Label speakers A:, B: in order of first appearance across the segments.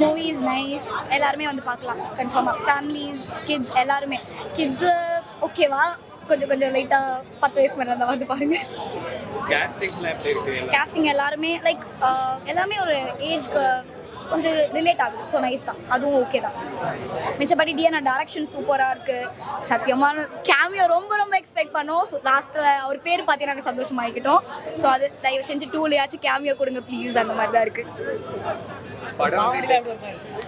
A: Movie is nice. எல்லாருமே வந்து பார்க்கலாம் கன்ஃபார்மாக. ஃபேமிலிஸ், கிட்ஸ் எல்லாருமே. கிட்ஸு ஓகேவா, கொஞ்சம் கொஞ்சம் லைட்டாக 10 வயசு மேலே இருந்தால் வந்து பாருங்க. கேஸ்டிங் எல்லாருமே லைக் எல்லாமே ஒரு ஏஜ்க்கு கொஞ்சம் ரிலேட் ஆகுது. ஸோ நைஸ் தான், அதுவும் ஓகே தான். மிச்சப்படி டிஎன்ஆர் டேரக்ஷன் சூப்பராக இருக்குது. சத்தியமான கேமியோ ரொம்ப ரொம்ப எக்ஸ்பெக்ட் பண்ணோம். ஸோ லாஸ்ட்டில் அவர் பேர் பார்த்து நாங்கள் சந்தோஷமாகிக்கிட்டோம். ஸோ அது தயவு செஞ்சு 2லயாச்சும் கேமியோ கொடுங்க ப்ளீஸ், அந்த மாதிரி தான் இருக்குது.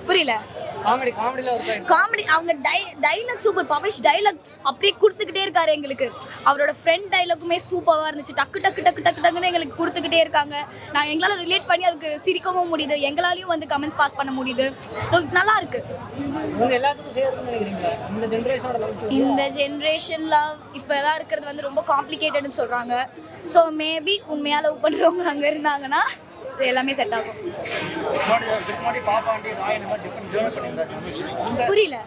A: புரியல. காமெடி அவங்க டைலாக் சூப்பர். பவிஷ் டைலாக் அப்படியே கொடுத்துக்கிட்டே இருக்காரு எங்களுக்கு. அவரோட ஃப்ரெண்ட் டைலாக்குமே சூப்பராக இருந்துச்சு. டக்கு டக்கு டக்கு டக்கு டக்குன்னு எங்களுக்கு கொடுத்துக்கிட்டே இருக்காங்க. நான் எங்களால் ரிலேட் பண்ணி அதுக்கு சிரிக்கவும் முடியுது, எங்களாலையும் வந்து கமெண்ட்ஸ் பாஸ் பண்ண முடியுது. நல்லா இருக்கு. இந்த ஜென்ரேஷன் லவ் இப்போ எல்லாம் இருக்கிறது வந்து ரொம்ப காம்ப்ளிகேட்டட்னு சொல்கிறாங்க. ஸோ மேபி உண்மையாக லவ் பண்ணுறவங்க அங்கே இருந்தாங்கன்னா எல்லாமே செட் ஆகும். புரியல.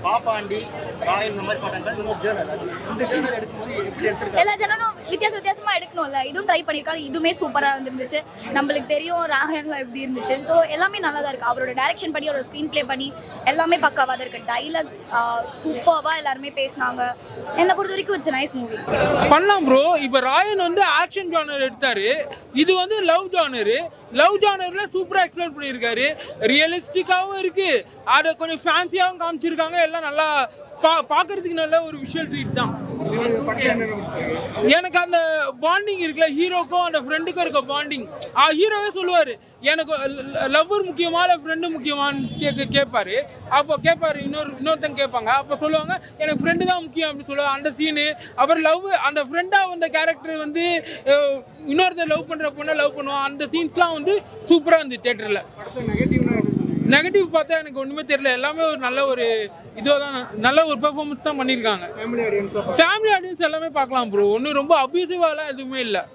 A: பாப்பாண்டி ராயல் இந்த மாதிரி படங்கள் இன்னொரு ஜர்னல், இந்த ஜர்னல் எடுக்கும்போது எப்படி எடுத்துருக்காங்க? எல்லா ஜர்னலும் வித்தியாசமா எடுக்கணும்ல. இதுவும் ட்ரை பண்ணியிருக்காங்க. இதுவுமே சூப்பராக வந்துருந்துச்சு. நம்மளுக்கு தெரியும் ராயன்லாம் எப்படி இருந்துச்சு. ஸோ எல்லாமே நல்லா தான் இருக்குது. அவரோட டைரக்ஷன் படி, அவரோட ஸ்க்ரீன் ப்ளே படி எல்லாமே பக்காவாக தான் இருக்குது. டைலாக் சூப்பராக எல்லாருமே பேசினாங்க. என்னை பொறுத்த வரைக்கும் இட்ஸ் நைஸ் மூவி.
B: பண்ணலாம் ப்ரோ. இப்போ ராயன் வந்து ஆக்ஷன் ஜானர் எடுத்தாரு, இது வந்து லவ் ஜானரு. லவ் ஜானர்ல சூப்பராக எக்ஸ்பிளைன் பண்ணியிருக்காரு. ரியலிஸ்டிக்காகவும் இருக்கு, அதை கொஞ்சம் ஃபேன்சியாகவும் காமிச்சிருக்காங்க. எல்லாம் நல்லா பார்க்கறதுக்கு நல்ல ஒரு விஷுவல் ட்ரீட் தான். எனக்கு அந்த பாண்டிங் இருக்குல்ல, ஹீரோக்கும் அந்த ஃப்ரெண்டுக்கும் இருக்க பாண்டிங். ஹீரோவே சொல்லுவார், எனக்கு லவ்வர் முக்கியமா இல்லை ஃப்ரெண்டு முக்கியமானு கேட்பாரு. அப்போ கேட்பாரு, இன்னொருத்தங்க கேட்பாங்க. அப்போ சொல்லுவாங்க, எனக்கு ஃப்ரெண்டு தான் முக்கியம் அப்படின்னு சொல்லுவாங்க. அந்த சீனு. அப்புறம் லவ், அந்த ஃப்ரெண்டாக வந்த கேரக்டர் வந்து இன்னொருத்தர் லவ் பண்ணுற பொண்ணை லவ் பண்ணுவான். அந்த சீன்ஸ்லாம் வந்து சூப்பராக இருந்து தேட்டரில். நெகட்டிவ் பார்த்தா எனக்கு ஒன்றுமே தெரியல. எல்லாமே ஒரு நல்ல ஒரு இதுவாக தான், நல்ல ஒரு பெர்ஃபார்மன்ஸ் தான் பண்ணியிருக்காங்க. ஃபேமிலி ஆடியன்ஸ் எல்லாமே பார்க்கலாம் ப்ரோ. ஒன்றும் ரொம்ப அபியூசிவாலாம் எதுவுமே இல்லை.